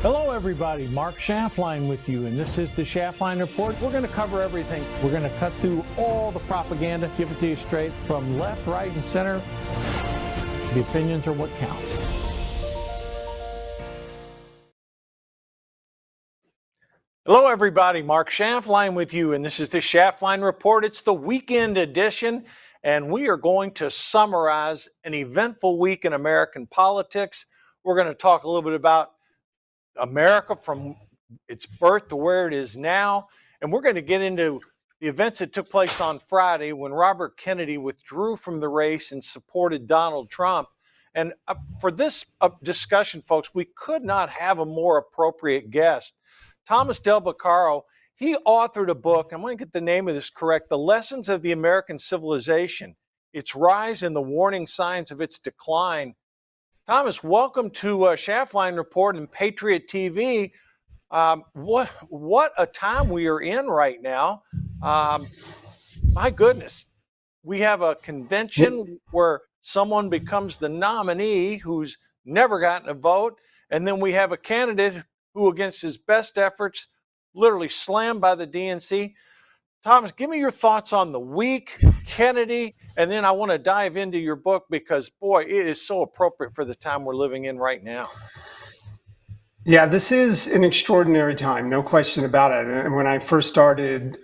Hello everybody, Mark Schaftlein with you, and this is the Schaftlein Report. We're going to cover everything. We're going to cut through all the propaganda, give it to you straight from left, right, and center. The opinions are what counts. Hello everybody, Mark Schaftlein with you, and this is the Schaftlein Report. It's the weekend edition, and we are going to summarize an eventful week in American politics. We're going to talk a little bit about America from its birth to where it is now. And we're going to get into the events that took place on Friday when Robert Kennedy withdrew from the race and supported Donald Trump. And for this discussion, folks, we could not have a more appropriate guest. Thomas Del Beccaro, he authored a book, I'm going to get the name of this correct, The Lessons of the American Civilization, Its Rise and the Warning Signs of Its Decline. Thomas, welcome to Schaftlein Report and Patriot TV. What a time we are in right now. My goodness, we have a convention where someone becomes the nominee who's never gotten a vote, and then we have a candidate who, against his best efforts, literally slammed by the DNC. Thomas, give me your thoughts on the week, Kennedy, and then I want to dive into your book because, boy, it is so appropriate for the time we're living in right now. Yeah, this is an extraordinary time, no question about it. And when I first started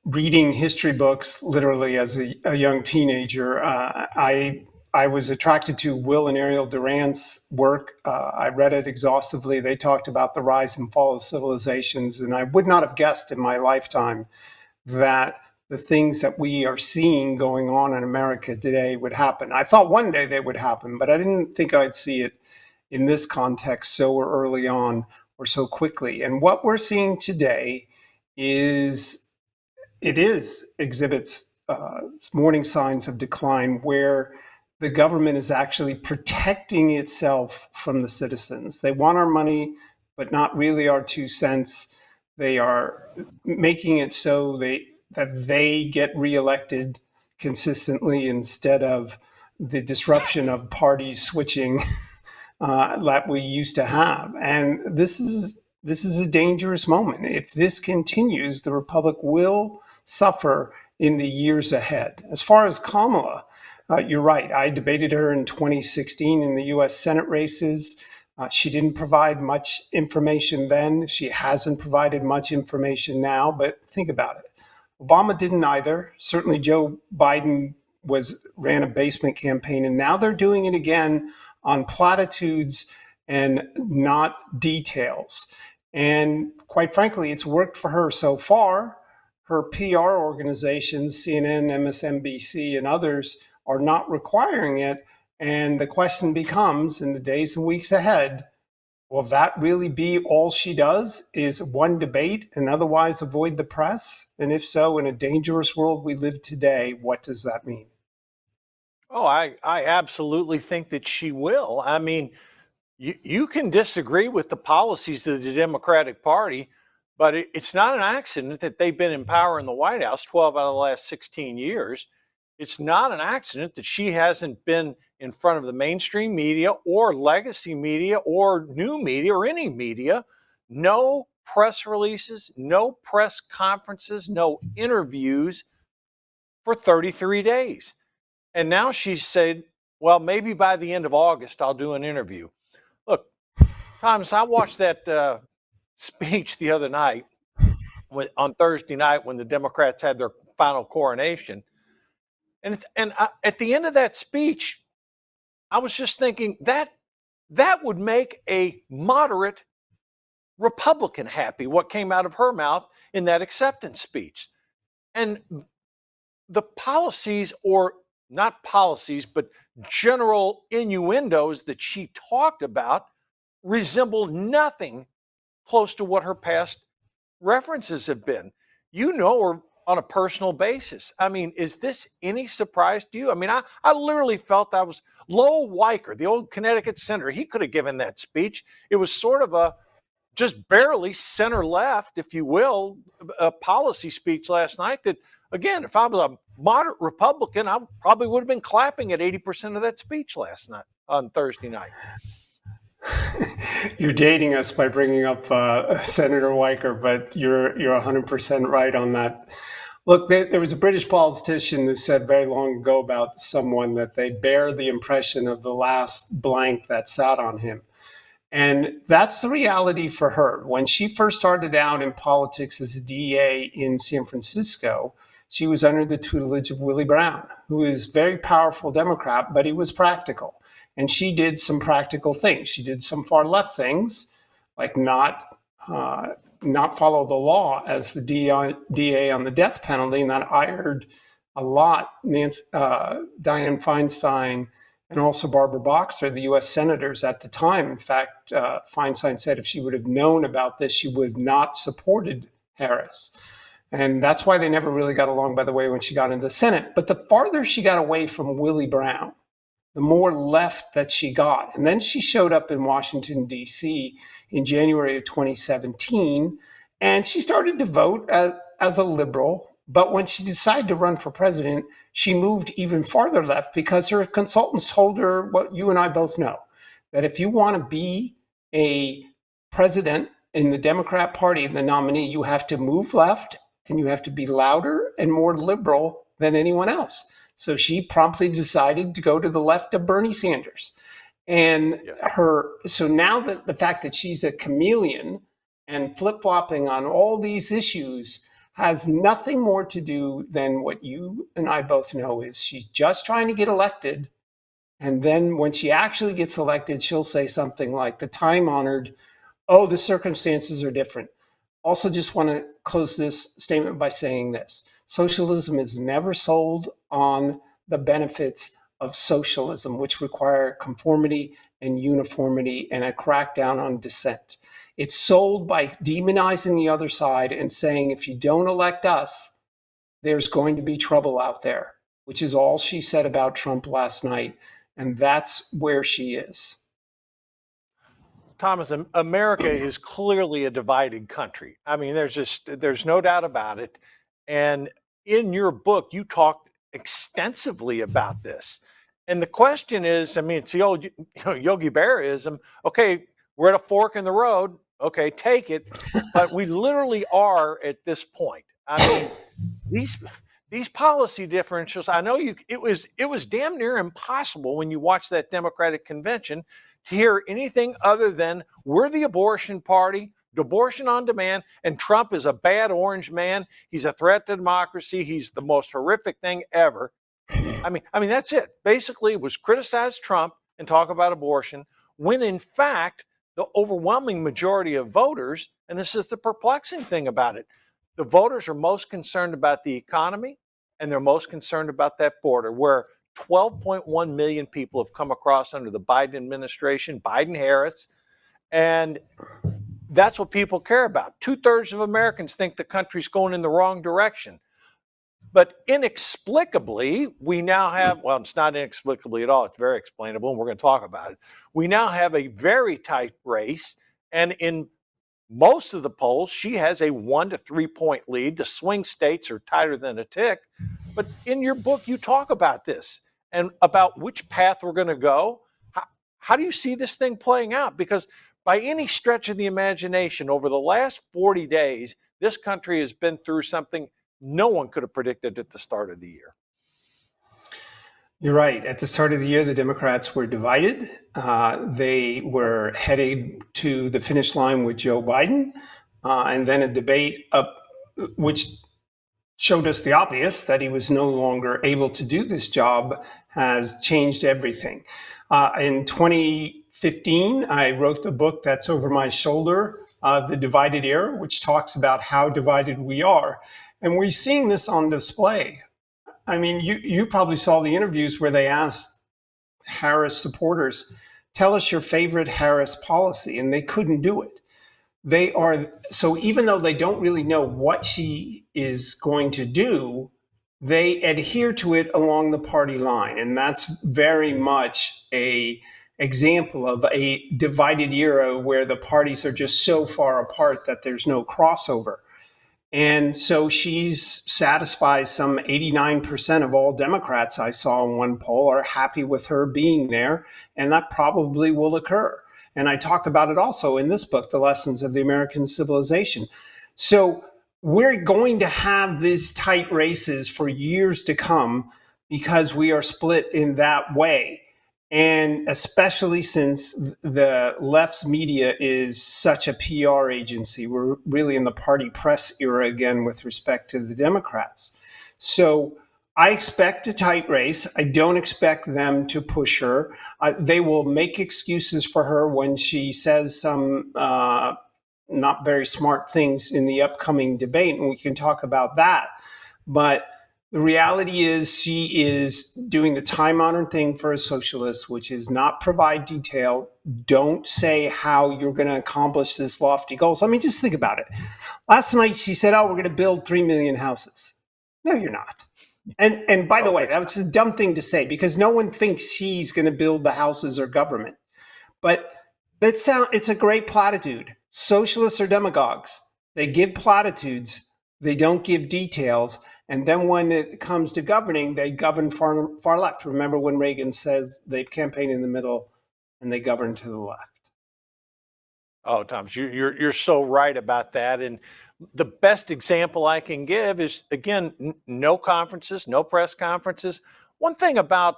reading history books, literally as a young teenager, I was attracted to Will and Ariel Durant's work. I read it exhaustively. They talked about the rise and fall of civilizations, and I would not have guessed in my lifetime that the things that we are seeing going on in America today would happen. I thought one day they would happen, but I didn't think I'd see it in this context so early on or so quickly. And what we're seeing today exhibits warning signs of decline, where the government is actually protecting itself from the citizens. They want our money, but not really our 2 cents. They are making it so that they get reelected consistently instead of the disruption of parties switching that we used to have. And this is a dangerous moment. If this continues, the Republic will suffer in the years ahead. As far as Kamala, you're right. I debated her in 2016 in the U.S. Senate races. She didn't provide much information then. She hasn't provided much information now, but think about it. Obama didn't either. Certainly Joe Biden ran a basement campaign, and now they're doing it again on platitudes and not details. And quite frankly, it's worked for her so far. Her PR organizations, CNN, MSNBC, and others, are not requiring it. And the question becomes, in the days and weeks ahead, will that really be all she does, is one debate and otherwise avoid the press? And if so, in a dangerous world we live today, what does that mean? Oh, I absolutely think that she will. I mean, you can disagree with the policies of the Democratic Party, but it's not an accident that they've been in power in the White House 12 out of the last 16 years. It's not an accident that she hasn't been in front of the mainstream media or legacy media or new media or any media. No press releases, no press conferences, no interviews for 33 days. And now she said, well, maybe by the end of August, I'll do an interview. Look, Thomas, I watched that speech the other night on Thursday night when the Democrats had their final coronation. And at the end of that speech, I was just thinking that would make a moderate Republican happy, what came out of her mouth in that acceptance speech. And the policies, or not policies, but general innuendos that she talked about resemble nothing close to what her past references have been. You know her on a personal basis. I mean, is this any surprise to you? I mean, I literally felt I was Lowell Weicker, the old Connecticut senator. He could have given that speech. It was sort of a just barely center left, if you will, a policy speech last night that, again, if I was a moderate Republican, I probably would have been clapping at 80% of that speech last night on Thursday night. You're dating us by bringing up Senator Weicker, but you're 100% right on that. Look, there was a British politician who said very long ago about someone that they bear the impression of the last blank that sat on him. And that's the reality for her. When she first started out in politics as a DA in San Francisco, she was under the tutelage of Willie Brown, who is a very powerful Democrat, but he was practical. And she did some practical things. She did some far left things, like uh, not follow the law as the DA on the death penalty, and that ironed a lot Dianne Feinstein and also Barbara Boxer, the U.S. senators at the time. In fact, Feinstein said if she would have known about this, she would have not supported Harris. And that's why they never really got along, by the way, when she got into the Senate. But the farther she got away from Willie Brown, the more left that she got. And then she showed up in Washington, D.C. in January of 2017, and she started to vote as a liberal. But when she decided to run for president, she moved even farther left because her consultants told her what you and I both know, that if you want to be a president in the Democrat Party, the nominee, you have to move left and you have to be louder and more liberal than anyone else. So she promptly decided to go to the left of Bernie Sanders. And so now that the fact that she's a chameleon and flip-flopping on all these issues has nothing more to do than what you and I both know is she's just trying to get elected. And then when she actually gets elected, she'll say something like the time-honored, oh, the circumstances are different. Also, just want to close this statement by saying this. Socialism is never sold on the benefits of socialism, which require conformity and uniformity and a crackdown on dissent. It's sold by demonizing the other side and saying, if you don't elect us, there's going to be trouble out there, which is all she said about Trump last night. And that's where she is. Thomas, America is clearly a divided country. I mean, there's no doubt about it. And in your book, you talked extensively about this. And the question is, I mean, it's the old Yogi Berraism. Okay, we're at a fork in the road. Okay, take it. But we literally are at this point. I mean, these these policy differentials, I know it was damn near impossible when you watch that Democratic convention to hear anything other than we're the abortion party, abortion on demand, and Trump is a bad orange man. He's a threat to democracy. He's the most horrific thing ever. I mean that's it. Basically, it was criticize Trump and talk about abortion when in fact the overwhelming majority of voters, and this is the perplexing thing about it, the voters are most concerned about the economy and they're most concerned about that border where 12.1 million people have come across under the Biden administration, Biden Harris, and that's what people care about. 2/3 of Americans think the country's going in the wrong direction. But inexplicably, we now have, well, it's not inexplicably at all, it's very explainable, and we're going to talk about it. We now have a very tight race, and in most of the polls, she has a 1 to 3 point lead. The swing states are tighter than a tick. But in your book, you talk about this and about which path we're going to go. How do you see this thing playing out? Because by any stretch of the imagination, over the last 40 days, this country has been through something no one could have predicted at the start of the year. You're right. At the start of the year, the Democrats were divided. They were headed to the finish line with Joe Biden, and then a debate up, which showed us the obvious that he was no longer able to do this job, has changed everything. In 2015, I wrote the book that's over my shoulder, The Divided Era, which talks about how divided we are. And we're seeing this on display. I mean, you probably saw the interviews where they asked Harris supporters, tell us your favorite Harris policy, and they couldn't do it. They are, so even though they don't really know what she is going to do, they adhere to it along the party line. And that's very much a example of a divided era where the parties are just so far apart that there's no crossover. And so she's satisfies some 89% of all Democrats I saw in one poll are happy with her being there, and that probably will occur. And I talk about it also in this book, The Lessons of the American Civilization. So we're going to have these tight races for years to come because we are split in that way. And especially since the left's media is such a PR agency, we're really in the party press era again with respect to the Democrats. So I expect a tight race. I don't expect them to push her. They will make excuses for her when she says some not very smart things in the upcoming debate, and we can talk about that. But the reality is she is doing the time-honored thing for a socialist, which is not provide detail. Don't say how you're going to accomplish this lofty goals. I mean, just think about it. Last night she said, "Oh, we're going to build 3 million houses." No, you're not. And by the way, that was a dumb thing to say because no one thinks she's going to build the houses or government. But it's a great platitude. Socialists are demagogues. They give platitudes. They don't give details. And then when it comes to governing, they govern far left. Remember when Reagan says they campaign in the middle and they govern to the left. Oh, Tom, you're so right about that. And the best example I can give is, again, no conferences, no press conferences. One thing about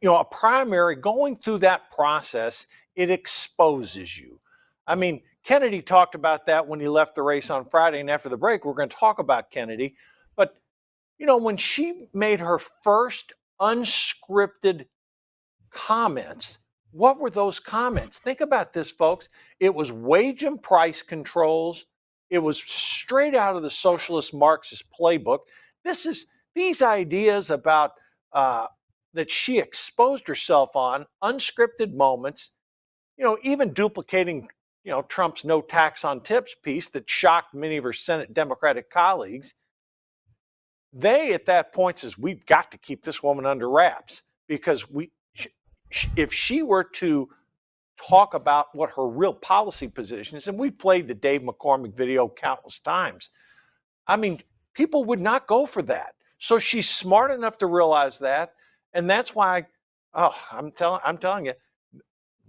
a primary, going through that process, it exposes you. I mean, Kennedy talked about that when he left the race on Friday, and after the break, we're going to talk about Kennedy. But when she made her first unscripted comments, what were those comments? Think about this, folks. It was wage and price controls. It was straight out of the socialist Marxist playbook. These ideas about that she exposed herself on unscripted moments, even duplicating, Trump's no tax on tips piece that shocked many of her Senate Democratic colleagues. They at that point says, we've got to keep this woman under wraps because if she were to talk about what her real policy position is, and we've played the Dave McCormick video countless times, I mean, people would not go for that. So she's smart enough to realize that, and that's why, I'm telling you,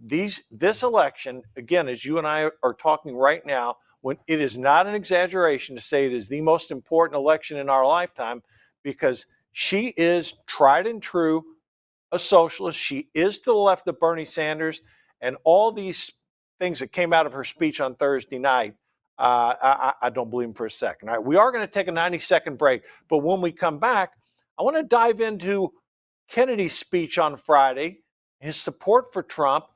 this election, again, as you and I are talking right now, when it is not an exaggeration to say it is the most important election in our lifetime, because she is tried and true a socialist. She is to the left of Bernie Sanders, and all these things that came out of her speech on Thursday night, I don't believe them for a second. All right, we are going to take a 90-second break, but when we come back, I want to dive into Kennedy's speech on Friday, his support for Trump,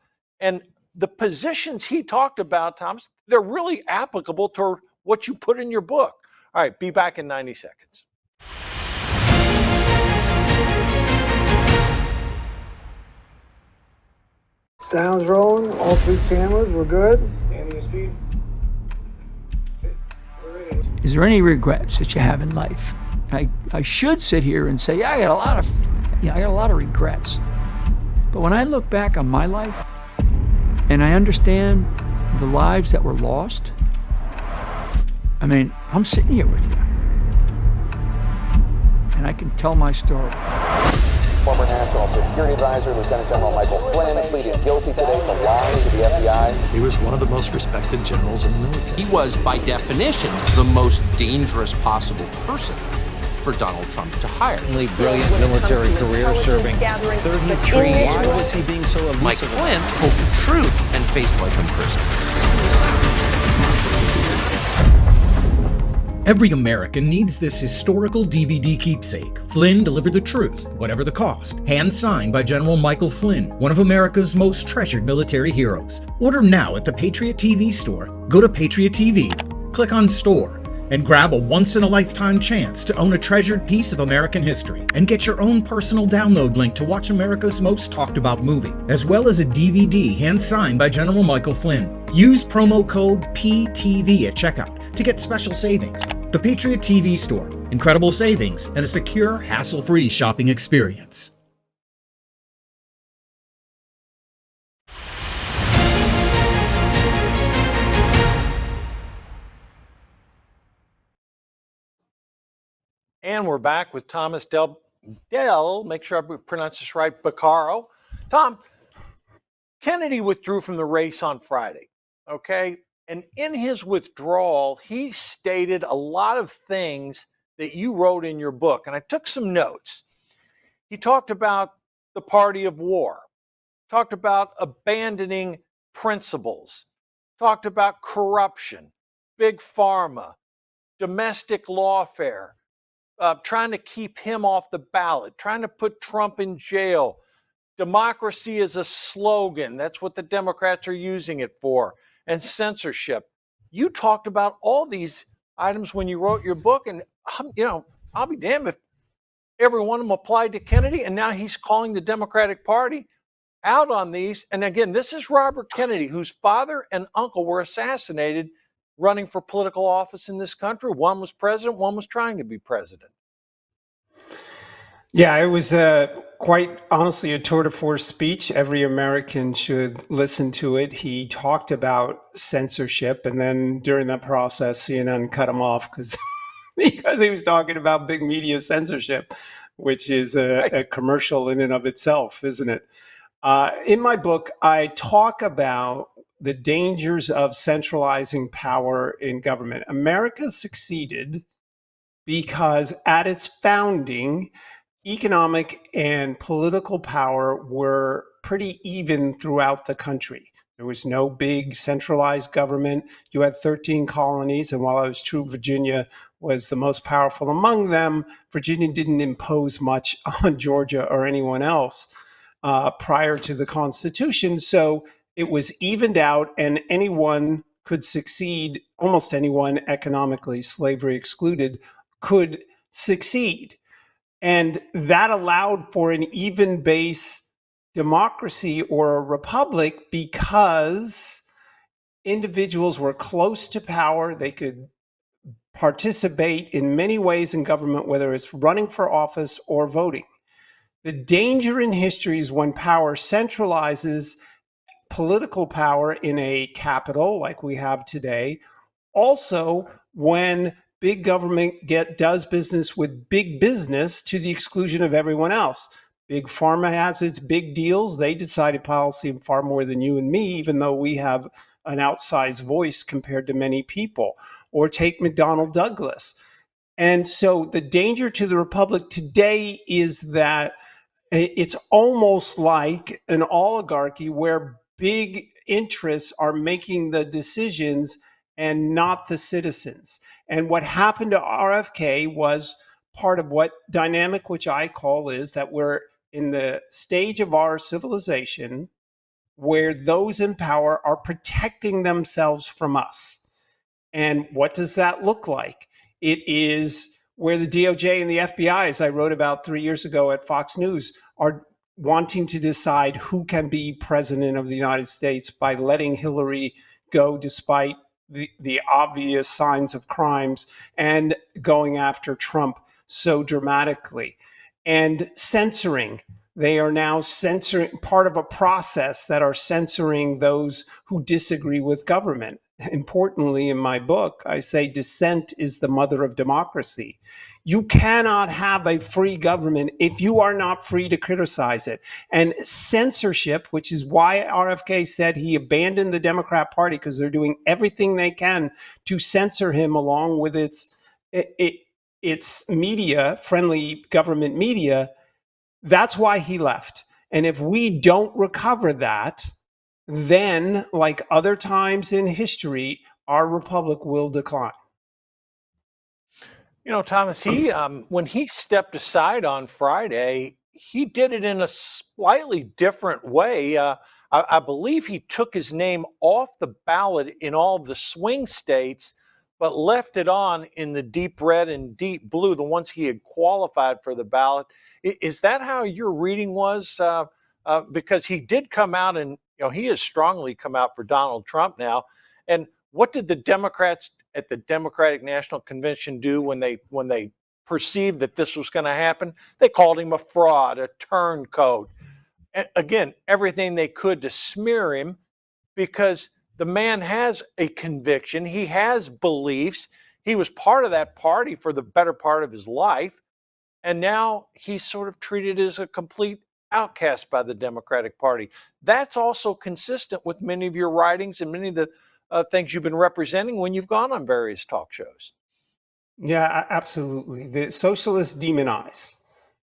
and the positions he talked about, Thomas, they're really applicable to what you put in your book. All right, be back in 90 seconds. Sounds rolling, all 3 cameras, we're good. Is there any regrets that you have in life? I should sit here and say, yeah, I got a lot of regrets. But when I look back on my life and I understand the lives that were lost, I mean, I'm sitting here with you. And I can tell my story. Former National Security Advisor, Lieutenant General Michael Flynn, pleaded guilty today to lying to the FBI. He was one of the most respected generals in the military. He was, by definition, the most dangerous possible person for Donald Trump to hire. Brilliant military career, serving 33 years. Why was he being so elusive? Mike Flynn told the truth and faced life in prison. Every American needs this historical DVD keepsake. Flynn delivered the truth, whatever the cost. Hand signed by General Michael Flynn, one of America's most treasured military heroes. Order now at the Patriot TV store. Go to Patriot TV, click on Store, and grab a once-in-a-lifetime chance to own a treasured piece of American history. And get your own personal download link to watch America's most talked-about movie, as well as a DVD hand-signed by General Michael Flynn. Use promo code PTV at checkout to get special savings. The Patriot TV store. Incredible savings and a secure, hassle-free shopping experience. And we're back with Thomas Del, make sure I pronounce this right, Beccaro. Tom, Kennedy withdrew from the race on Friday, okay? And in his withdrawal, he stated a lot of things that you wrote in your book, and I took some notes. He talked about the party of war, talked about abandoning principles, talked about corruption, big pharma, domestic lawfare, trying to keep him off the ballot, trying to put Trump in jail. Democracy is a slogan. That's what the Democrats are using it for. And censorship. You talked about all these items when you wrote your book, and I'll be damned if every one of them applied to Kennedy, and now he's calling the Democratic Party out on these. And again, this is Robert Kennedy, whose father and uncle were assassinated running for political office in this country. One was president, one was trying to be president. Yeah, it was quite honestly a tour de force speech. Every American should listen to it. He talked about censorship, and then during that process, CNN cut him off because he was talking about big media censorship, which is a commercial in and of itself, isn't it? In my book, I talk about the dangers of centralizing power in government. America succeeded because at its founding, economic and political power were pretty even throughout the country. There was no big centralized government. You had 13 colonies, and while it was true Virginia was the most powerful among them, Virginia didn't impose much on Georgia or anyone else prior to the Constitution. So it was evened out, and anyone could succeed, almost anyone economically, slavery excluded, could succeed. And that allowed for an even base democracy or a republic because individuals were close to power. They could participate in many ways in government, whether it's running for office or voting. The danger in history is when power centralizes political power in a capital like we have today. Also, when big government does business with big business to the exclusion of everyone else. Big pharma has its big deals. They decided policy far more than you and me, even though we have an outsized voice compared to many people. Or take McDonnell Douglas. And so the danger to the republic today is that it's almost like an oligarchy where big interests are making the decisions and not the citizens. And what happened to RFK was part of what dynamic, which I call, is that we're in the stage of our civilization where those in power are protecting themselves from us. And what does that look like? It is where the DOJ and the FBI, as I wrote about 3 years ago at Fox News, are wanting to decide who can be president of the United States by letting Hillary go despite the obvious signs of crimes and going after Trump so dramatically. And censoring. They are now censoring, part of a process that are censoring those who disagree with government. Importantly, in my book, I say dissent is the mother of democracy. You cannot have a free government if you are not free to criticize it. And censorship, which is why RFK said he abandoned the Democrat Party, because they're doing everything they can to censor him along with its media, friendly government media. That's why he left. And if we don't recover that, then, like other times in history, our republic will decline. You know, Thomas, he when he stepped aside on Friday, he did it in a slightly different way. I believe he took his name off the ballot in all of the swing states, but left it on in the deep red and deep blue, the ones he had qualified for the ballot. Is that how your reading was? Because he did come out, and he has strongly come out for Donald Trump now. And what did the Democrats at the Democratic National Convention do when they perceived that this was going to happen? They called him a fraud, a turncoat. Again, everything they could to smear him, because the man has a conviction. He has beliefs. He was part of that party for the better part of his life. And now he's sort of treated as a complete outcast by the Democratic Party. That's also consistent with many of your writings and many of the things you've been representing when you've gone on various talk shows. Yeah, absolutely. The socialists demonize.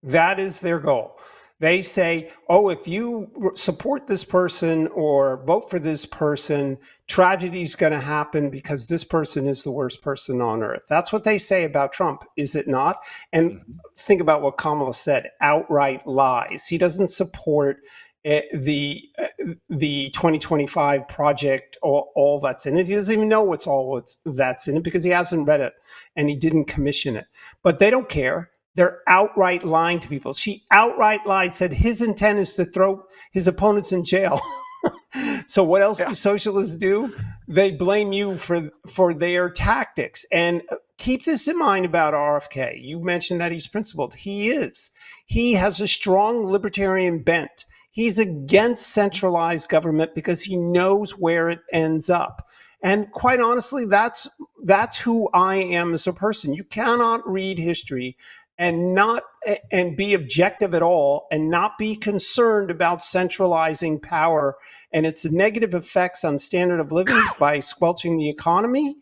That is their goal. They say, oh, if you support this person or vote for this person, tragedy's going to happen because this person is the worst person on earth. That's what they say about Trump, is it not? And think about what Kamala said, outright lies. He doesn't support the 2025 project, all that's in it. He doesn't even know that's in it because he hasn't read it and he didn't commission it. But they don't care. They're outright lying to people. She outright lied, said his intent is to throw his opponents in jail. So what else do socialists do? They blame you for their tactics. And keep this in mind about RFK. You mentioned that he's principled. He is. He has a strong libertarian bent. He's against centralized government because he knows where it ends up. And quite honestly, that's who I am as a person. You cannot read history and be objective at all and not be concerned about centralizing power and its negative effects on standard of living by squelching the economy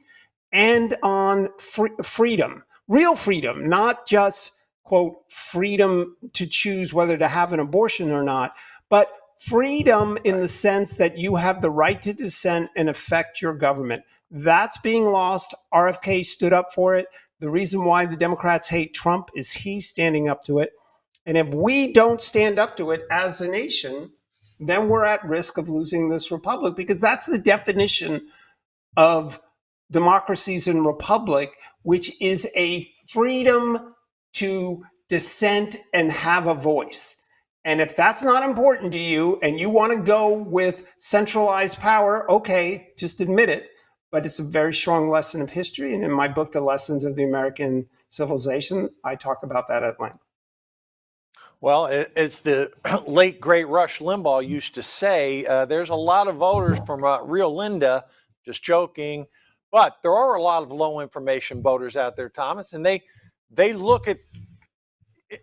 and on freedom, real freedom, not just, quote, freedom to choose whether to have an abortion or not, but freedom in the sense that you have the right to dissent and affect your government. That's being lost. RFK stood up for it. The reason why the Democrats hate Trump is he's standing up to it. And if we don't stand up to it as a nation, then we're at risk of losing this republic, because that's the definition of democracies and republic, which is a freedom to dissent and have a voice. And if that's not important to you and you want to go with centralized power, okay, just admit it. But it's a very strong lesson of history. And in my book, The Lessons of the American Civilization, I talk about that at length. Well, as the late, great Rush Limbaugh used to say, there's a lot of voters from Rio Linda, just joking, but there are a lot of low information voters out there, Thomas, and they look at,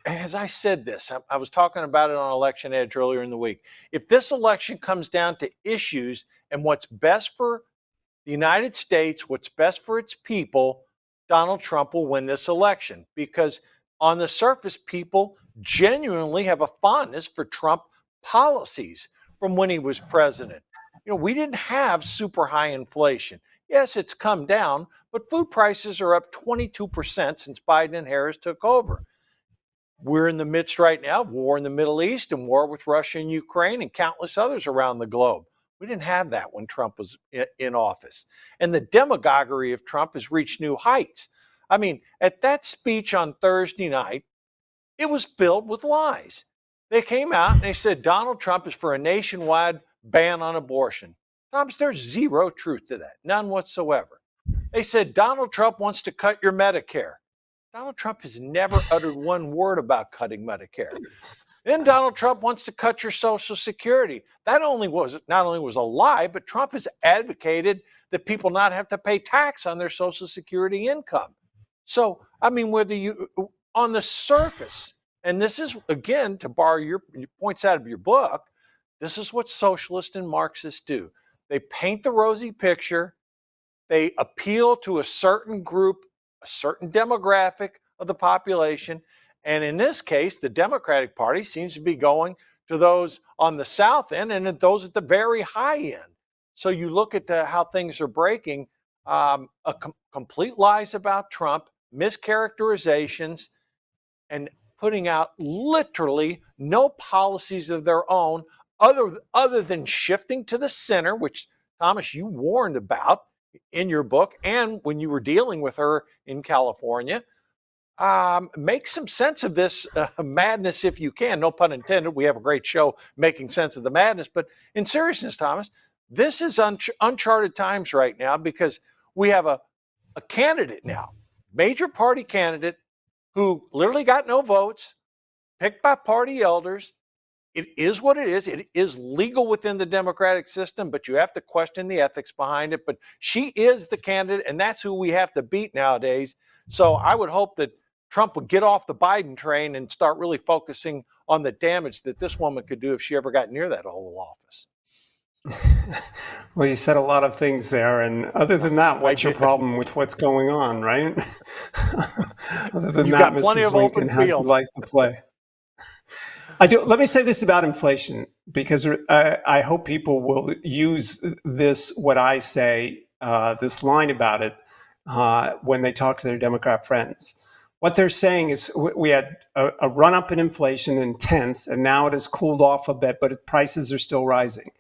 as I said this, I was talking about it on Election Edge earlier in the week. If this election comes down to issues and what's best for the United States, what's best for its people, Donald Trump will win this election, because on the surface, people genuinely have a fondness for Trump policies from when he was president. You know, we didn't have super high inflation. Yes, it's come down, but food prices are up 22% since Biden and Harris took over. We're in the midst right now of war in the Middle East and war with Russia and Ukraine and countless others around the globe. We didn't have that when Trump was in office. And the demagoguery of Trump has reached new heights. I mean, at that speech on Thursday night, it was filled with lies. They came out and they said Donald Trump is for a nationwide ban on abortion. Thomas, there's zero truth to that, none whatsoever. They said Donald Trump wants to cut your Medicare. Donald Trump has never uttered one word about cutting Medicare. Then Donald Trump wants to cut your Social Security. That not only was a lie, but Trump has advocated that people not have to pay tax on their Social Security income. So, I mean, whether you, on the surface, and this is, again, to borrow your points out of your book, this is what socialists and Marxists do. They paint the rosy picture. They appeal to a certain group, a certain demographic of the population. And in this case, the Democratic Party seems to be going to those on the south end and those at the very high end. So you look at how things are breaking, complete lies about Trump, mischaracterizations, and putting out literally no policies of their own other than shifting to the center, which, Thomas, you warned about in your book and when you were dealing with her in California. Make some sense of this madness if you can. No pun intended. We have a great show making sense of the madness. But in seriousness, Thomas, this is uncharted times right now, because we have a candidate now, major party candidate, who literally got no votes, picked by party elders. It is what it is. It is legal within the democratic system, but you have to question the ethics behind it. But she is the candidate, and that's who we have to beat nowadays. So I would hope that Trump would get off the Biden train and start really focusing on the damage that this woman could do if she ever got near that Oval Office. Well, you said a lot of things there. And other than that, what's your did. problem with what's going on, right? Other than You've that, got plenty Mrs. of Lincoln, open how do you field. like the play? I do. Let me say this about inflation, because I hope people will use this, what I say, this line about it, when they talk to their Democrat friends. What they're saying is we had a run up in inflation intense, and now it has cooled off a bit, but prices are still rising.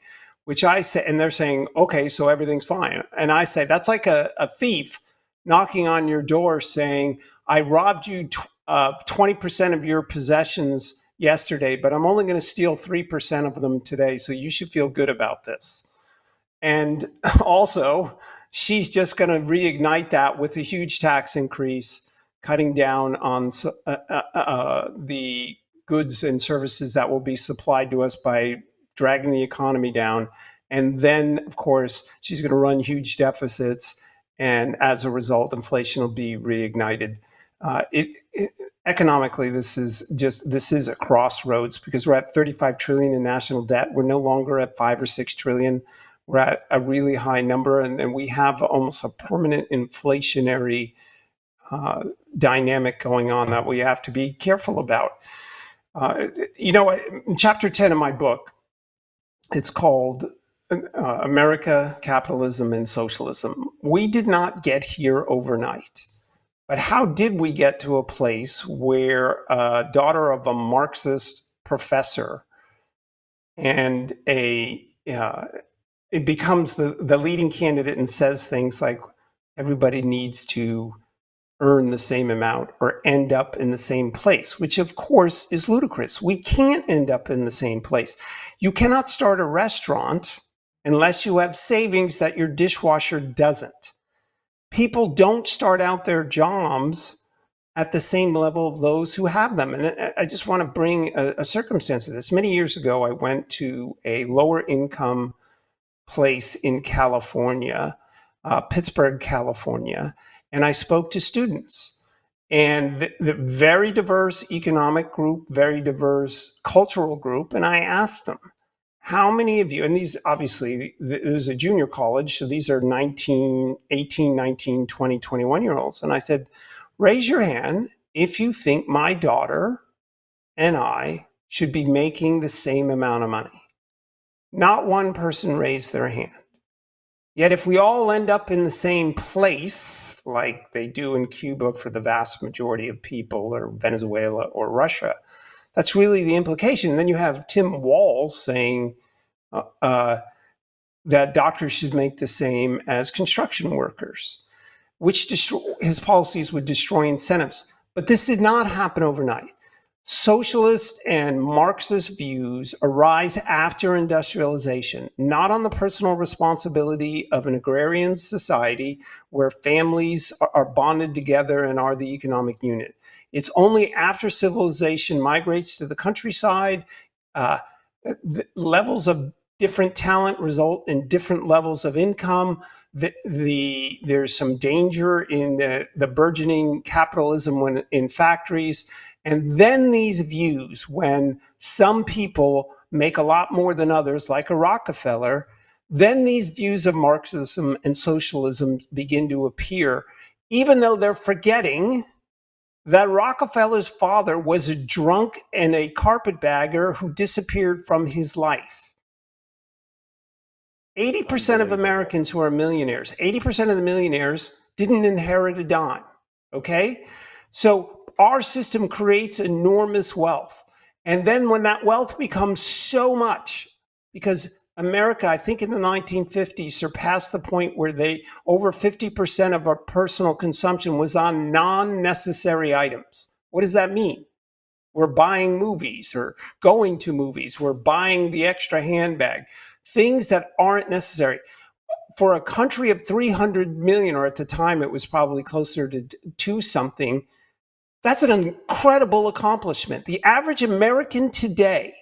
Which I say, and they're saying, okay, so everything's fine. And I say, that's like a thief knocking on your door saying, I robbed you 20% of your possessions yesterday, but I'm only going to steal 3% of them today. So you should feel good about this. And also, she's just going to reignite that with a huge tax increase, cutting down on the goods and services that will be supplied to us by dragging the economy down. And then, of course, she's going to run huge deficits. And as a result, inflation will be reignited. Economically, this is a crossroads, because we're at 35 trillion in national debt. We're no longer at 5 or 6 trillion. We're at a really high number, and we have almost a permanent inflationary dynamic going on that we have to be careful about. In chapter 10 of my book, it's called America, Capitalism, and Socialism. We did not get here overnight. But how did we get to a place where a daughter of a Marxist professor and it becomes the leading candidate and says things like everybody needs to earn the same amount or end up in the same place, which of course is ludicrous. We can't end up in the same place. You cannot start a restaurant unless you have savings that your dishwasher doesn't. People don't start out their jobs at the same level of those who have them. And I just want to bring a circumstance to this. Many years ago, I went to a lower income place in California, Pittsburgh, California, and I spoke to students. And the very diverse economic group, very diverse cultural group, and I asked them, how many of you, and these obviously, there's a junior college, so these are 18, 19, 20, 21-year-olds. And I said, raise your hand if you think my daughter and I should be making the same amount of money. Not one person raised their hand. Yet if we all end up in the same place, like they do in Cuba for the vast majority of people, or Venezuela or Russia, that's really the implication. And then you have Tim Walz saying that doctors should make the same as construction workers, which his policies would destroy incentives. But this did not happen overnight. Socialist and Marxist views arise after industrialization, not on the personal responsibility of an agrarian society where families are bonded together and are the economic unit. It's only after civilization migrates to the countryside, the levels of different talent result in different levels of income. There's some danger in the burgeoning capitalism in factories. And then these views, when some people make a lot more than others, like a Rockefeller, then these views of Marxism and socialism begin to appear, even though they're forgetting that Rockefeller's father was a drunk and a carpetbagger who disappeared from his life. 80% of Americans who are millionaires, 80% of the millionaires didn't inherit a dime, okay? So our system creates enormous wealth. And then when that wealth becomes so much, because America, I think in the 1950s, surpassed the point where over 50% of our personal consumption was on non-necessary items. What does that mean? We're buying movies or going to movies. We're buying the extra handbag, things that aren't necessary. For a country of 300 million, or at the time it was probably closer to something, that's an incredible accomplishment. The average American today,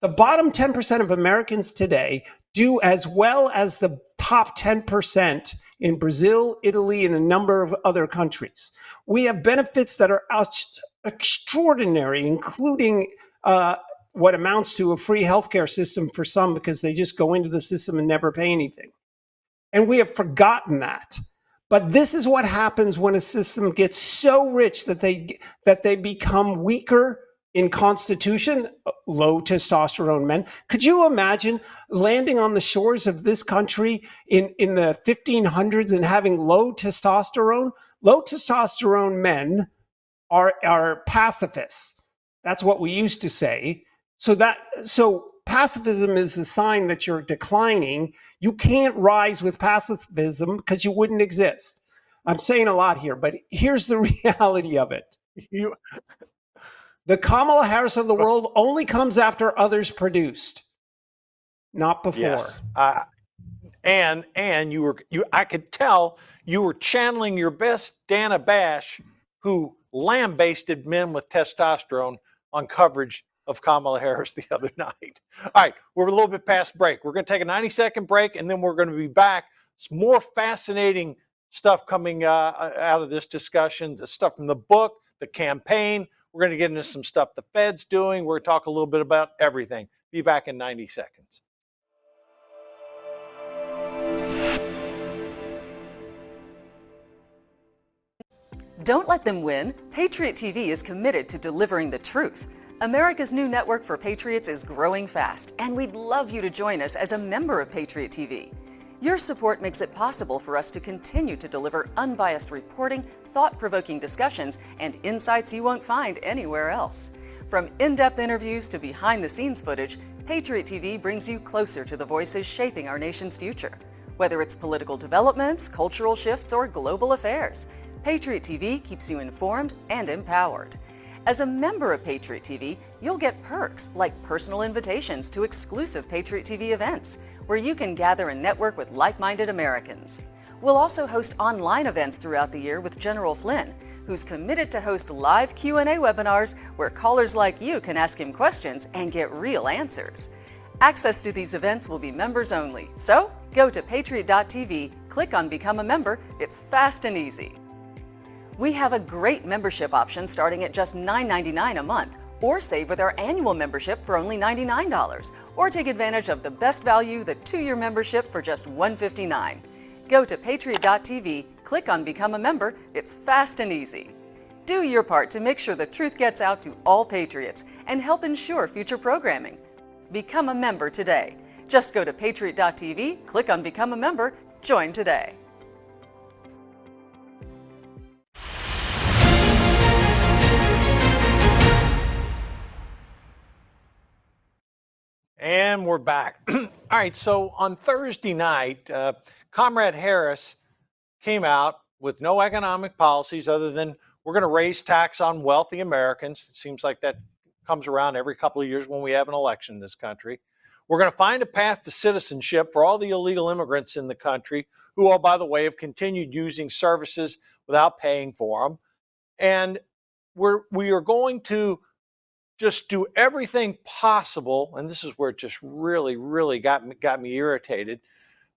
the bottom 10% of Americans today, do as well as the top 10% in Brazil, Italy, and a number of other countries. We have benefits that are extraordinary, including what amounts to a free healthcare system for some because they just go into the system and never pay anything. And we have forgotten that. But this is what happens when a system gets so rich that they become weaker in constitution, low testosterone men. Could you imagine landing on the shores of this country in the 1500s and having low testosterone? Low testosterone men are pacifists. That's what we used to say. So pacifism is a sign that you're declining. You can't rise with pacifism because you wouldn't exist. I'm saying a lot here, but here's the reality of it. The Kamala Harris of the world only comes after others produced, not before. Yes. And I could tell you were channeling your best Dana Bash, who lambasted men with testosterone on coverage of Kamala Harris the other night. All right, we're a little bit past break. We're going to take a 90-second break, and then we're going to be back. It's more fascinating stuff coming out of this discussion, the stuff from the book, the campaign. We're going to get into some stuff the Fed's doing. We're going to talk a little bit about everything. Be back in 90 seconds. Don't let them win. Patriot TV is committed to delivering the truth. America's new network for patriots is growing fast, and we'd love you to join us as a member of Patriot TV. Your support makes it possible for us to continue to deliver unbiased reporting, thought-provoking discussions, and insights you won't find anywhere else. From in-depth interviews to behind-the-scenes footage, Patriot TV brings you closer to the voices shaping our nation's future. Whether it's political developments, cultural shifts, or global affairs, Patriot TV keeps you informed and empowered. As a member of Patriot TV, you'll get perks like personal invitations to exclusive Patriot TV events, where you can gather and network with like-minded Americans. We'll also host online events throughout the year with General Flynn, who's committed to host live Q&A webinars where callers like you can ask him questions and get real answers. Access to these events will be members only, so go to patriot.tv, click on Become a Member. It's fast and easy. We have a great membership option starting at just $9.99 a month, or save with our annual membership for only $99, or take advantage of the best value, the 2-year membership for just $159. Go to patriot.tv, click on Become a Member. It's fast and easy. Do your part to make sure the truth gets out to all patriots and help ensure future programming. Become a member today. Just go to patriot.tv, click on Become a Member, join today. And we're back. All right, so on Thursday night, Comrade Harris came out with no economic policies other than we're going to raise tax on wealthy Americans. It seems like that comes around every couple of years when we have an election in this country. We're going to find a path to citizenship for all the illegal immigrants in the country who, oh, by the way, have continued using services without paying for them. And we are going to just do everything possible, and this is where it just really got me irritated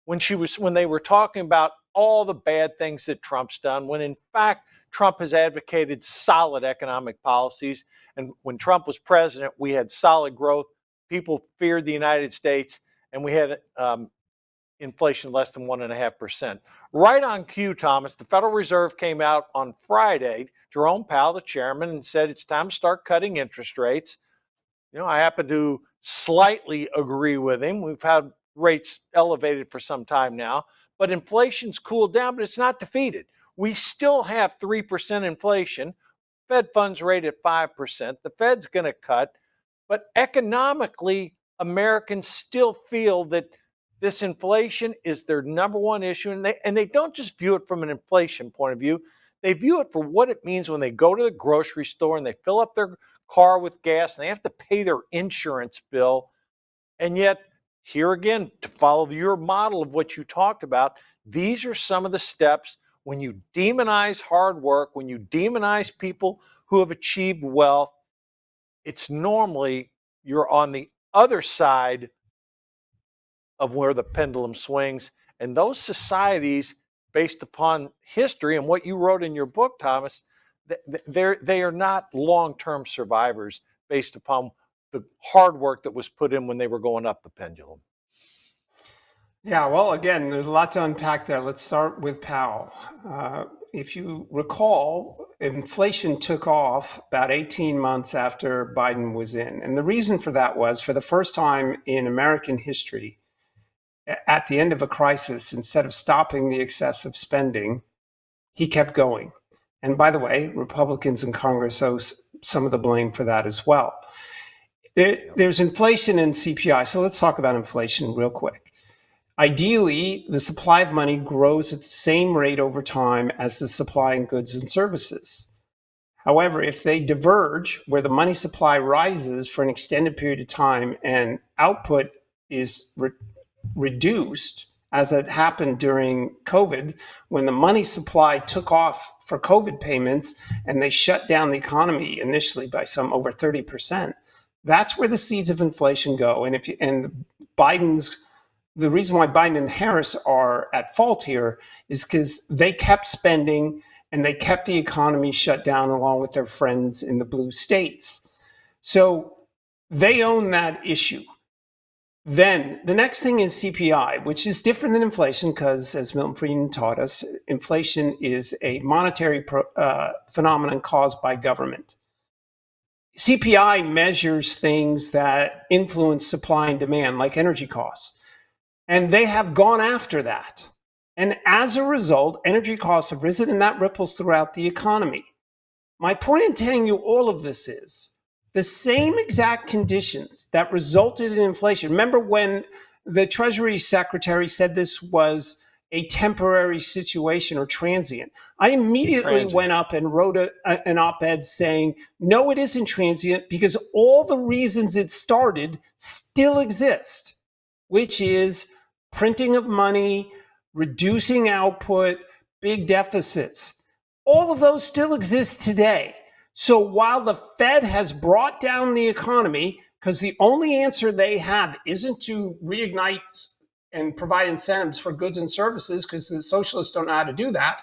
when they were talking about all the bad things that Trump's done, when in fact Trump has advocated solid economic policies. And when Trump was president, we had solid growth. People feared the United States, and we had inflation less than 1.5%. Right on cue, Thomas, the Federal Reserve came out on Friday, Jerome Powell, the chairman, and said it's time to start cutting interest rates. You know, I happen to slightly agree with him. We've had rates elevated for some time now, but inflation's cooled down, but it's not defeated. We still have 3% inflation, Fed funds rate at 5%. The Fed's going to cut, but economically, Americans still feel that this inflation is their number one issue, and they don't just view it from an inflation point of view. They view it for what it means when they go to the grocery store and they fill up their car with gas and they have to pay their insurance bill. And yet, here again, to follow your model of what you talked about, these are some of the steps when you demonize hard work, when you demonize people who have achieved wealth. It's normally you're on the other side of where the pendulum swings. And those societies, based upon history and what you wrote in your book, Thomas, they are not long-term survivors based upon the hard work that was put in when they were going up the pendulum. Yeah, well, again, there's a lot to unpack there. Let's start with Powell. If you recall, inflation took off about 18 months after Biden was in. And the reason for that was, for the first time in American history, at the end of a crisis, instead of stopping the excessive spending, he kept going. And by the way, Republicans in Congress owe some of the blame for that as well. There's inflation and CPI. So let's talk about inflation real quick. Ideally, the supply of money grows at the same rate over time as the supply in goods and services. However, if they diverge, where the money supply rises for an extended period of time and output is reduced, as it happened during COVID, when the money supply took off for COVID payments and they shut down the economy initially by some over 30%, that's where the seeds of inflation go. And the reason why Biden and Harris are at fault here is because they kept spending and they kept the economy shut down along with their friends in the blue states. So they own that issue. Then the next thing is CPI, which is different than inflation because, as Milton Friedman taught us, inflation is a monetary phenomenon caused by government. CPI measures things that influence supply and demand, like energy costs. And they have gone after that. And as a result, energy costs have risen, and that ripples throughout the economy. My point in telling you all of this is the same exact conditions that resulted in inflation. Remember when the Treasury Secretary said this was a temporary situation or transient? I immediately went up and wrote an op-ed saying, no, it isn't transient because all the reasons it started still exist, which is printing of money, reducing output, big deficits. All of those still exist today. So while the Fed has brought down the economy, because the only answer they have isn't to reignite and provide incentives for goods and services, because the socialists don't know how to do that,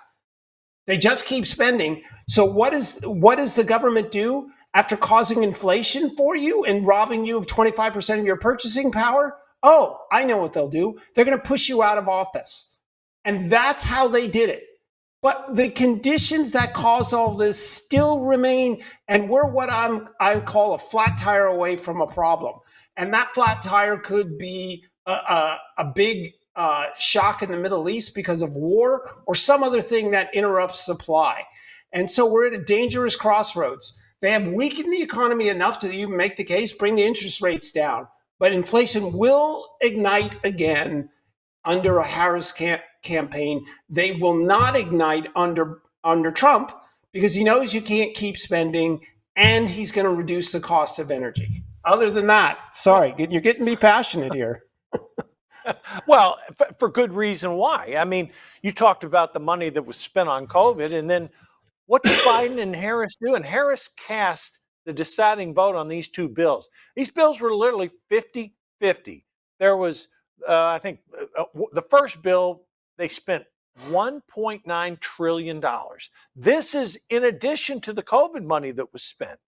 they just keep spending. So what does the government do after causing inflation for you and robbing you of 25% of your purchasing power? Oh, I know what they'll do. They're going to push you out of office. And that's how they did it. But the conditions that caused all this still remain, and we're what I call a flat tire away from a problem. And that flat tire could be a big shock in the Middle East because of war or some other thing that interrupts supply. And so we're at a dangerous crossroads. They have weakened the economy enough to even make the case, bring the interest rates down. But inflation will ignite again under a Harris campaign. They will not ignite under Trump because he knows you can't keep spending and he's going to reduce the cost of energy. Other than that, sorry, you're getting me passionate here. Well, for good reason why. I mean, you talked about the money that was spent on COVID, and then what did Biden and Harris do? And Harris cast the deciding vote on these two bills. These bills were literally 50-50. There was, I think, the first bill, they spent $1.9 trillion. This is in addition to the COVID money that was spent.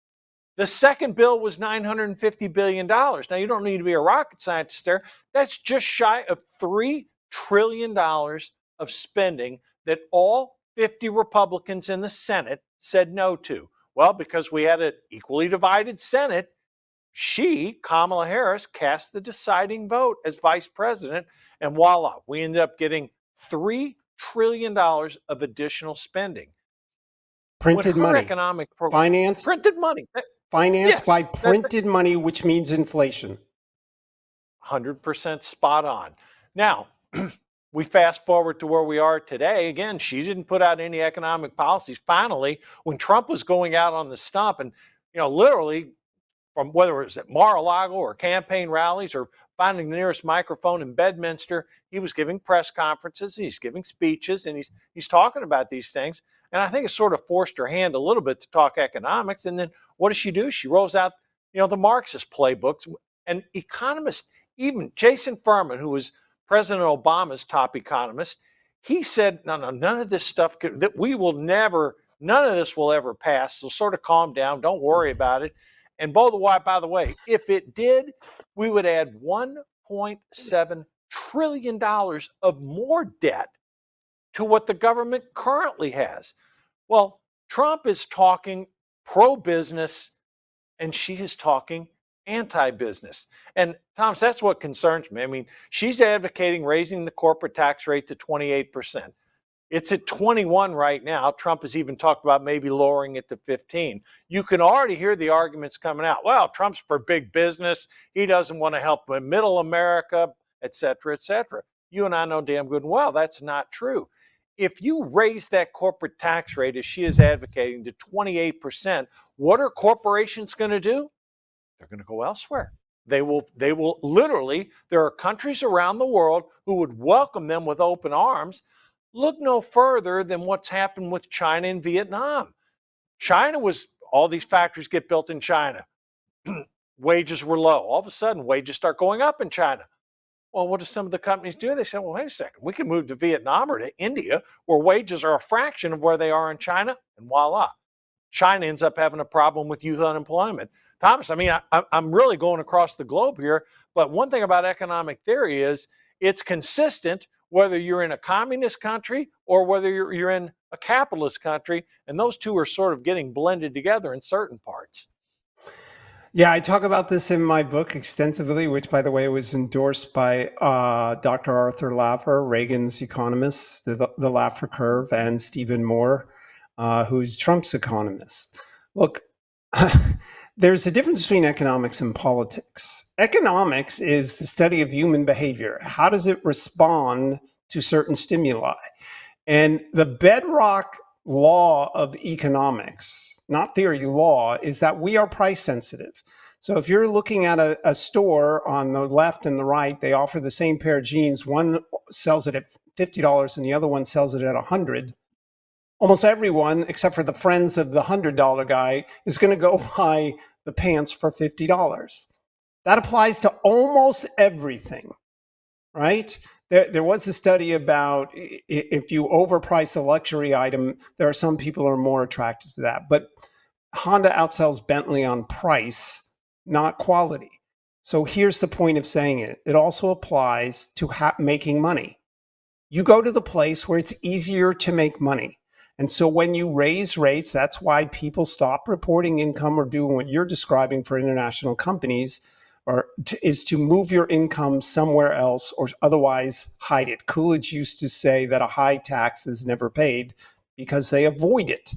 The second bill was $950 billion. Now, you don't need to be a rocket scientist there. That's just shy of $3 trillion of spending that all 50 Republicans in the Senate said no to. Well, because we had an equally divided Senate, Kamala Harris, cast the deciding vote as vice president, and voila, we ended up getting $3 trillion of additional spending. Printed money. Economic program, Finance. Printed money. Financed by printed money, which means inflation. 100% spot on. Now, we fast forward to where we are today. Again, she didn't put out any economic policies. Finally, when Trump was going out on the stump and, literally from whether it was at Mar-a-Lago or campaign rallies or finding the nearest microphone in Bedminster, he was giving press conferences, he's giving speeches, and he's talking about these things. And I think it sort of forced her hand a little bit to talk economics. And then what does she do? She rolls out, the Marxist playbooks. And economists even Jason Furman, who was President Obama's top economist, he said, no, none of this stuff that we will never, none of this will ever pass. So sort of calm down. Don't worry about it. And by the way, if it did, we would add $1.7 trillion of more debt to what the government currently has. Well, Trump is talking pro-business and she is talking anti-business. And Thomas, that's what concerns me. I mean, she's advocating raising the corporate tax rate to 28%. It's at 21 right now. Trump has even talked about maybe lowering it to 15. You can already hear the arguments coming out. Well, Trump's for big business. He doesn't want to help middle America, et cetera, et cetera. You and I know damn good and well that's not true. If you raise that corporate tax rate, as she is advocating, to 28%, what are corporations going to do? They're going to go elsewhere. They will literally, there are countries around the world who would welcome them with open arms. Look no further than what's happened with China and Vietnam. China was, all these factories get built in China. Wages were low. All of a sudden, wages start going up in China. Well, what do some of the companies do? They say, well, wait a second, we can move to Vietnam or to India where wages are a fraction of where they are in China, and voila. China ends up having a problem with youth unemployment. Thomas, I mean, I'm really going across the globe here, but one thing about economic theory is it's consistent whether you're in a communist country or whether you're in a capitalist country, and those two are sort of getting blended together in certain parts. Yeah, I talk about this in my book extensively, which, by the way, was endorsed by Dr. Arthur Laffer, Reagan's economist, the Laffer curve, and Stephen Moore, who's Trump's economist. Look, there's a difference between economics and politics. Economics is the study of human behavior. How does it respond to certain stimuli? And the bedrock law of economics, not theory, law, is that we are price sensitive. So if you're looking at a store on the left and the right, they offer the same pair of jeans. One sells it at $50 and the other one sells it at $100. Almost everyone, except for the friends of the $100 guy, is going to go buy the pants for $50. That applies to almost everything, right? There was a study about if you overprice a luxury item, there are some people who are more attracted to that. But Honda outsells Bentley on price, not quality. So here's the point of saying it. It also applies to making money. You go to the place where it's easier to make money. And so when you raise rates, that's why people stop reporting income or doing what you're describing for international companies, is to move your income somewhere else or otherwise hide it. Coolidge used to say that a high tax is never paid because they avoid it.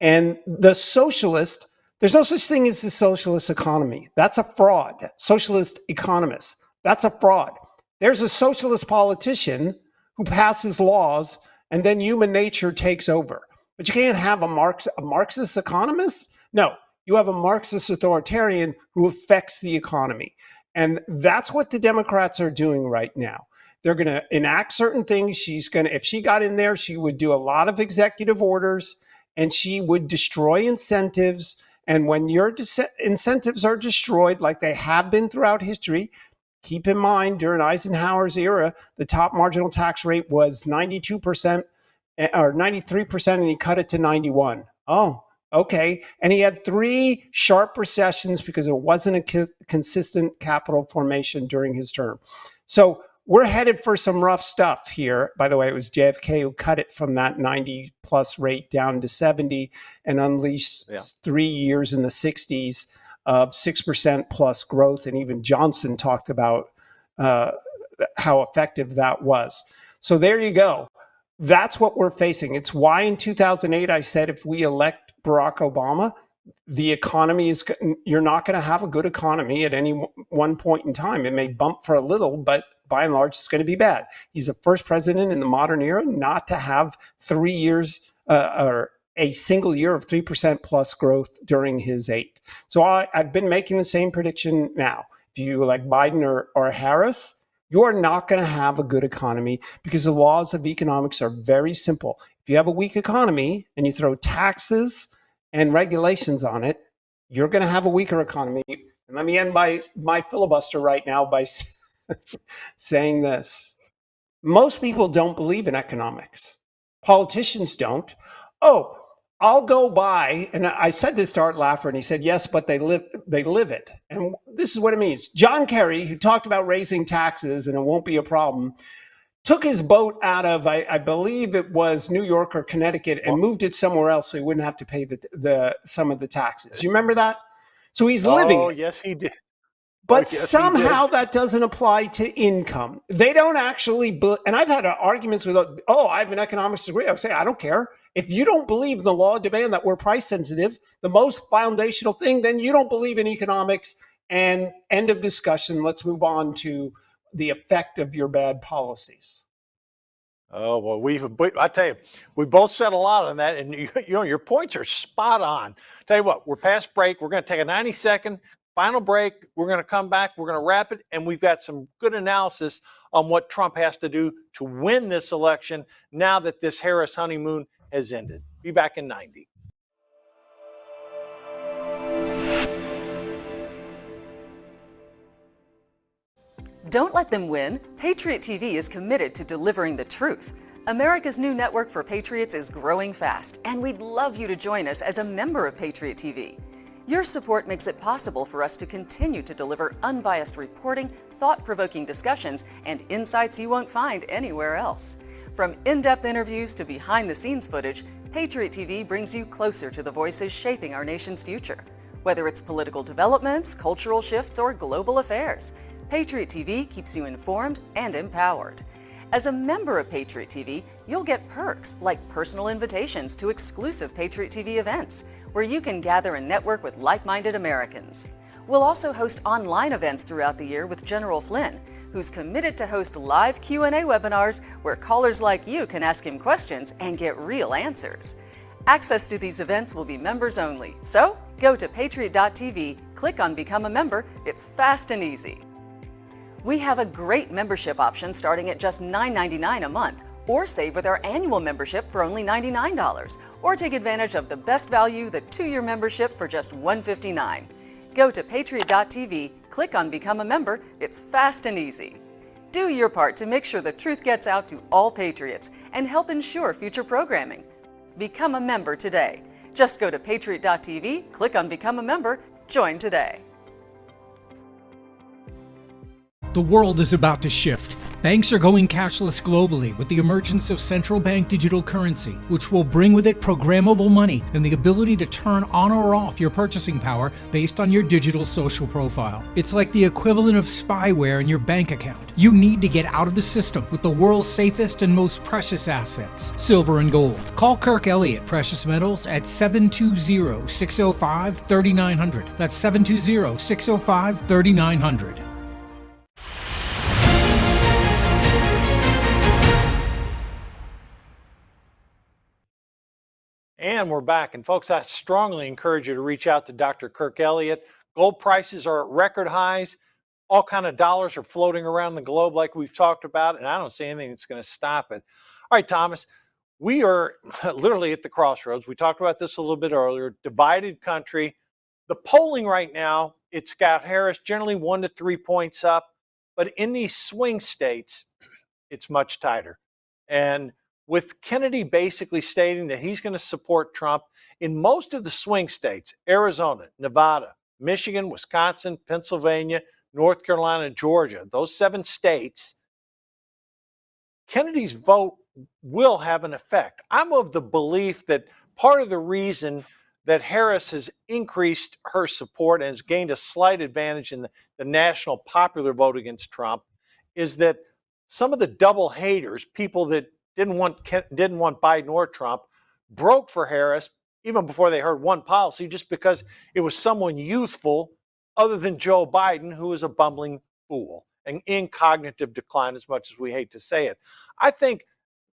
And the socialist, there's no such thing as the socialist economy. That's a fraud. Socialist economists, that's a fraud. There's a socialist politician who passes laws and then human nature takes over. But you can't have a Marxist economist. No, you have a Marxist authoritarian who affects the economy. And that's what the Democrats are doing right now. They're going to enact certain things. If she got in there, she would do a lot of executive orders and she would destroy incentives. And when your incentives are destroyed, like they have been throughout history, keep in mind, during Eisenhower's era, the top marginal tax rate was 92% or 93%, and he cut it to 91. Oh, okay. And he had 3 sharp recessions because it wasn't a consistent capital formation during his term. So we're headed for some rough stuff here. By the way, it was JFK who cut it from that 90 plus rate down to 70 and unleashed 3 years in the 60s of 6% plus growth. And even Johnson talked about how effective that was. So there you go. That's what we're facing. It's why in 2008 I said if we elect Barack Obama, the economy is, you're not going to have a good economy at any one point in time. It may bump for a little, but by and large, it's going to be bad. He's the first president in the modern era not to have 3 years or a single year of 3% plus growth during his 8. So I've been making the same prediction now. If you elect Biden or Harris, you are not going to have a good economy because the laws of economics are very simple. If you have a weak economy and you throw taxes and regulations on it, you're going to have a weaker economy. And let me end my filibuster right now by saying this. Most people don't believe in economics. Politicians don't. Oh, I'll go by, and I said this to Art Laffer, and he said, yes, but they live it. And this is what it means. John Kerry, who talked about raising taxes and it won't be a problem, took his boat out of, I believe it was New York or Connecticut, and moved it somewhere else so he wouldn't have to pay some of the taxes. You remember that? So he's living Oh, it. yes, he did. But Yes, he did. somehow that doesn't apply to income. They don't actually, and I've had arguments with, I have an economics degree. I say, I don't care. If you don't believe in the law of demand that we're price sensitive, the most foundational thing, then you don't believe in economics, and end of discussion. Let's move on to the effect of your bad policies. Oh, well, I tell you, we both said a lot on that, and your points are spot on. Tell you what, we're past break. We're going to take a 90-second final break. We're going to come back. We're going to wrap it, and we've got some good analysis on what Trump has to do to win this election now that this Harris honeymoon has ended. Be back in 90. Don't let them win. Patriot TV is committed to delivering the truth. America's new network for patriots is growing fast, and we'd love you to join us as a member of Patriot TV. Your support makes it possible for us to continue to deliver unbiased reporting, thought-provoking discussions, and insights you won't find anywhere else. From in-depth interviews to behind-the-scenes footage, Patriot TV brings you closer to the voices shaping our nation's future. Whether it's political developments, cultural shifts, or global affairs, Patriot TV keeps you informed and empowered. As a member of Patriot TV, you'll get perks like personal invitations to exclusive Patriot TV events, where you can gather and network with like-minded Americans. We'll also host online events throughout the year with General Flynn, who's committed to host live Q&A webinars where callers like you can ask him questions and get real answers. Access to these events will be members only, so go to patriot.tv, click on Become a Member. It's fast and easy. We have a great membership option starting at just $9.99 a month, or save with our annual membership for only $99, or take advantage of the best value, the 2-year membership for just $159. Go to patriot.tv, click on Become a Member. It's fast and easy. Do your part to make sure the truth gets out to all patriots and help ensure future programming. Become a member today. Just go to patriot.tv, click on Become a Member, join today. The world is about to shift. Banks are going cashless globally with the emergence of central bank digital currency, which will bring with it programmable money and the ability to turn on or off your purchasing power based on your digital social profile. It's like the equivalent of spyware in your bank account. You need to get out of the system with the world's safest and most precious assets, silver and gold. Call Kirk Elliott Precious Metals at 720-605-3900. That's 720-605-3900. And we're back. And folks, I strongly encourage you to reach out to Dr. Kirk Elliott. Gold prices are at record highs. All kind of dollars are floating around the globe like we've talked about, and I don't see anything that's going to stop it. All right, Thomas, we are literally at the crossroads. We talked about this a little bit earlier. Divided country. The polling right now, it's got Harris generally 1 to 3 points up, but in these swing states, it's much tighter. And with Kennedy basically stating that he's going to support Trump in most of the swing states, Arizona, Nevada, Michigan, Wisconsin, Pennsylvania, North Carolina, Georgia, those 7 states, Kennedy's vote will have an effect. I'm of the belief that part of the reason that Harris has increased her support and has gained a slight advantage in the national popular vote against Trump is that some of the double haters, people that didn't want Biden or Trump, broke for Harris even before they heard one policy, just because it was someone youthful other than Joe Biden, who is a bumbling fool and in cognitive decline, as much as we hate to say it. I think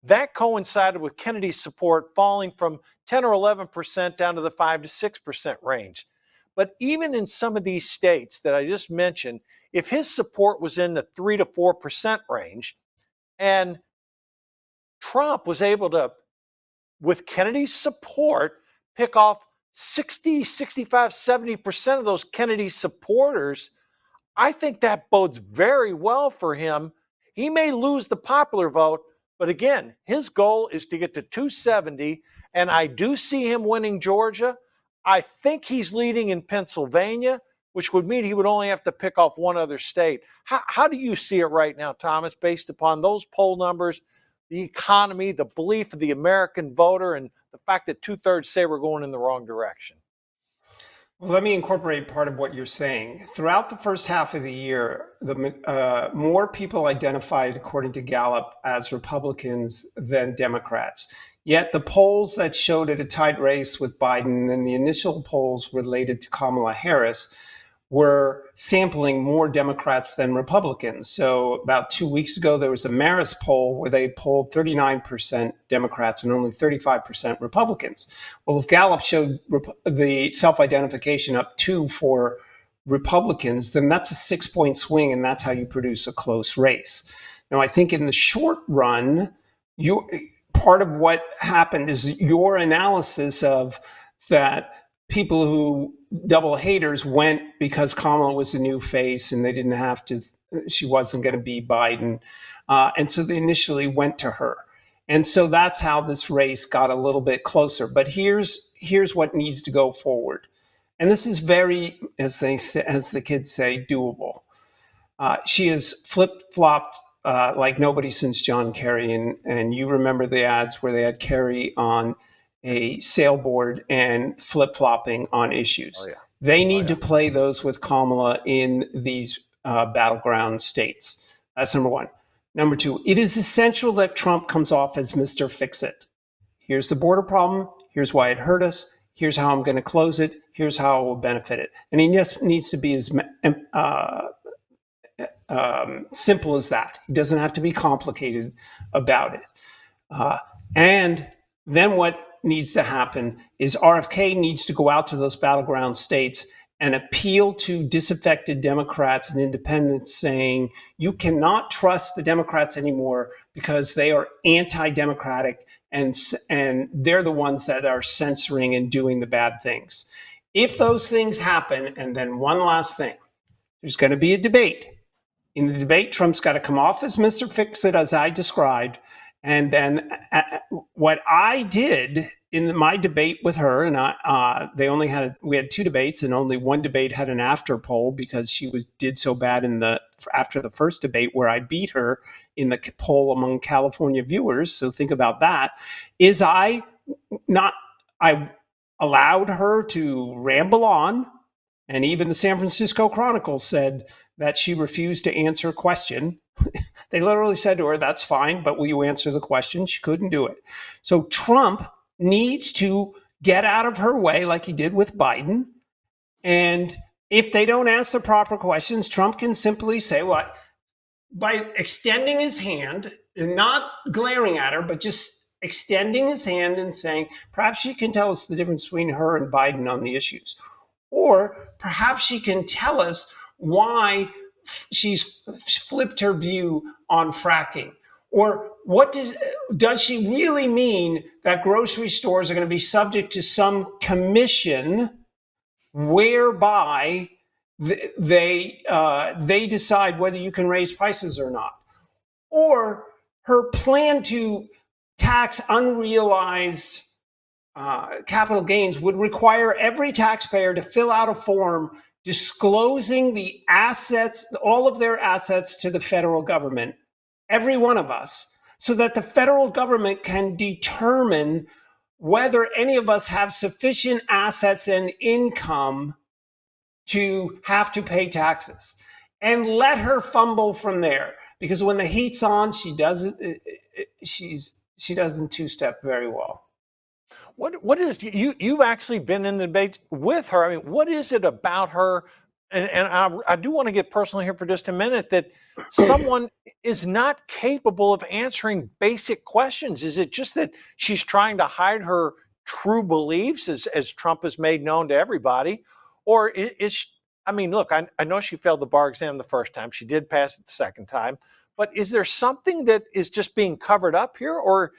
that coincided with Kennedy's support falling from 10 or 11% down to the 5 to 6% range. But even in some of these states that I just mentioned, if his support was in the 3 to 4% range, and Trump was able to, with Kennedy's support, pick off 60, 65, 70% of those Kennedy supporters, I think that bodes very well for him. He may lose the popular vote, but again, his goal is to get to 270, and I do see him winning Georgia. I think he's leading in Pennsylvania, which would mean he would only have to pick off one other state. How do you see it right now, Thomas, based upon those poll numbers, the economy, the belief of the American voter, and the fact that 2/3 say we're going in the wrong direction? Well, let me incorporate part of what you're saying. Throughout the first half of the year, more people identified, according to Gallup, as Republicans than Democrats. Yet the polls that showed it a tight race with Biden and the initial polls related to Kamala Harris were sampling more Democrats than Republicans. So about 2 weeks ago, there was a Marist poll where they polled 39% Democrats and only 35% Republicans. Well, if Gallup showed the self-identification up 2 for Republicans, then that's a 6-point swing, and that's how you produce a close race. Now, I think in the short run, part of what happened is your analysis of that people who double haters went because Kamala was a new face and they didn't have to, she wasn't going to be Biden. And so they initially went to her. And so that's how this race got a little bit closer. But here's what needs to go forward. And this is very, as the kids say, doable. She has flip-flopped like nobody since John Kerry. And you remember the ads where they had Kerry on a sailboard and flip-flopping on issues. Oh, yeah. They need to play those with Kamala in these battleground states. That's number one. Number two, it is essential that Trump comes off as Mr. Fix-It. Here's the border problem. Here's why it hurt us. Here's how I'm going to close it. Here's how it will benefit it. And he just needs to be as simple as that. He doesn't have to be complicated about it. And then what needs to happen is RFK needs to go out to those battleground states and appeal to disaffected Democrats and independents, saying you cannot trust the Democrats anymore because they are anti-democratic and they're the ones that are censoring and doing the bad things. If those things happen, and then one last thing, there's going to be a debate. In the debate, Trump's got to come off as Mr. Fix-It, as I described. And then what I did in my debate with her, and we had 2 debates, and only one debate had an after poll because she did so bad after the first debate where I beat her in the poll among California viewers. So think about that. I allowed her to ramble on, and even the San Francisco Chronicle said that she refused to answer a question. They literally said to her, that's fine, but will you answer the question? She couldn't do it. So Trump needs to get out of her way like he did with Biden. And if they don't ask the proper questions, Trump can simply say, what? By extending his hand and not glaring at her, but just extending his hand and saying, perhaps she can tell us the difference between her and Biden on the issues. Or perhaps she can tell us why she's flipped her view on fracking. Or what does she really mean that grocery stores are going to be subject to some commission whereby they decide whether you can raise prices or not? Or her plan to tax unrealized capital gains would require every taxpayer to fill out a form disclosing the assets, all of their assets, to the federal government, every one of us, so that the federal government can determine whether any of us have sufficient assets and income to have to pay taxes. And let her fumble from there, because when the heat's on, she doesn't two-step very well. What is you've actually been in the debates with her? I mean, what is it about her? And I do want to get personal here for just a minute, that someone is not capable of answering basic questions. Is it just that she's trying to hide her true beliefs, as Trump has made known to everybody? Or I mean, look, I know she failed the bar exam the first time. She did pass it the second time. But is there something that is just being covered up here? Or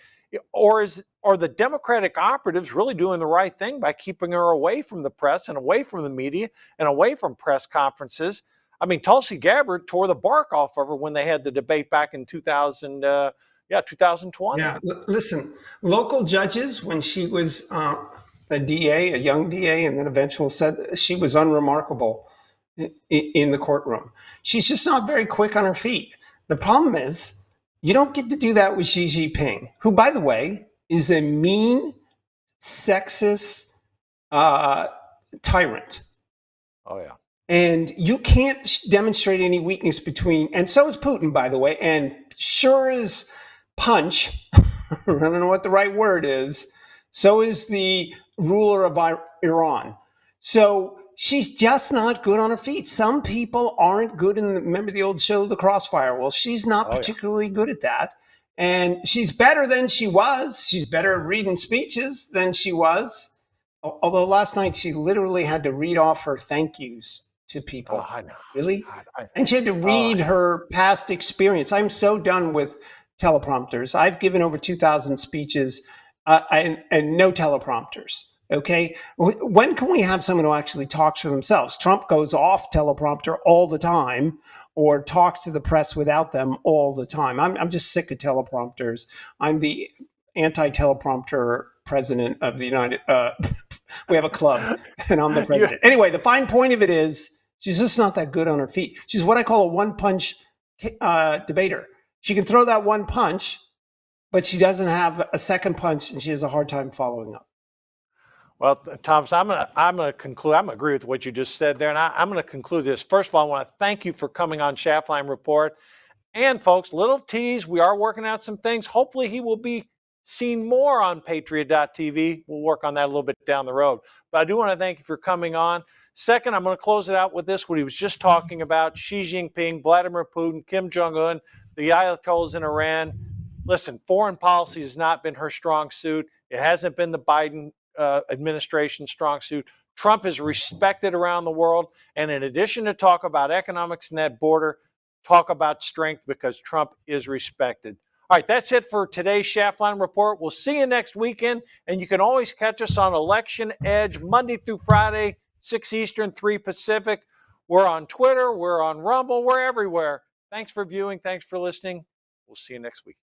is are the Democratic operatives really doing the right thing by keeping her away from the press and away from the media and away from press conferences? I mean, Tulsi Gabbard tore the bark off of her when they had the debate back in 2020. Yeah, listen, local judges, when she was a DA, a young DA, and then eventually said she was unremarkable in the courtroom. She's just not very quick on her feet. The problem is, you don't get to do that with Xi Jinping, who, by the way, is a mean, sexist tyrant. Oh, yeah. And you can't demonstrate any weakness between, and so is Putin, by the way, and sure is punch, I don't know what the right word is, so is the ruler of Iran. So she's just not good on her feet. Some people aren't good in, remember the old show, The Crossfire? Well, she's not particularly good at that. And she's better than she was. She's better at reading speeches than she was. Although last night she literally had to read off her thank yous to people. Oh, I know. Really? God, and she had to read her past experience. I'm so done with teleprompters. I've given over 2,000 speeches and no teleprompters. Okay. When can we have someone who actually talks for themselves? Trump goes off teleprompter all the time or talks to the press without them all the time. I'm just sick of teleprompters. I'm the anti-teleprompter president of the United. We have a club, and I'm the president. Anyway, the fine point of it is she's just not that good on her feet. She's what I call a one-punch debater. She can throw that one punch, but she doesn't have a second punch, and she has a hard time following up. Well, Thomas, I'm gonna conclude. I'm gonna agree with what you just said there, and I'm gonna conclude this. First of all, I want to thank you for coming on Schaftlein Report. And folks, little tease, we are working out some things. Hopefully he will be seen more on Patriot.tv. We'll work on that a little bit down the road. But I do want to thank you for coming on. Second, I'm going to close it out with this, what he was just talking about, Xi Jinping, Vladimir Putin, Kim Jong-un, the Ayatollahs in Iran. Listen, foreign policy has not been her strong suit. It hasn't been the Biden administration's strong suit. Trump is respected around the world. And in addition to talk about economics and that border, talk about strength because Trump is respected. All right, that's it for today's Schaftlein Report. We'll see you next weekend, and you can always catch us on Election Edge Monday through Friday, 6 Eastern, 3 Pacific. We're on Twitter, we're on Rumble, we're everywhere. Thanks for viewing, thanks for listening. We'll see you next week.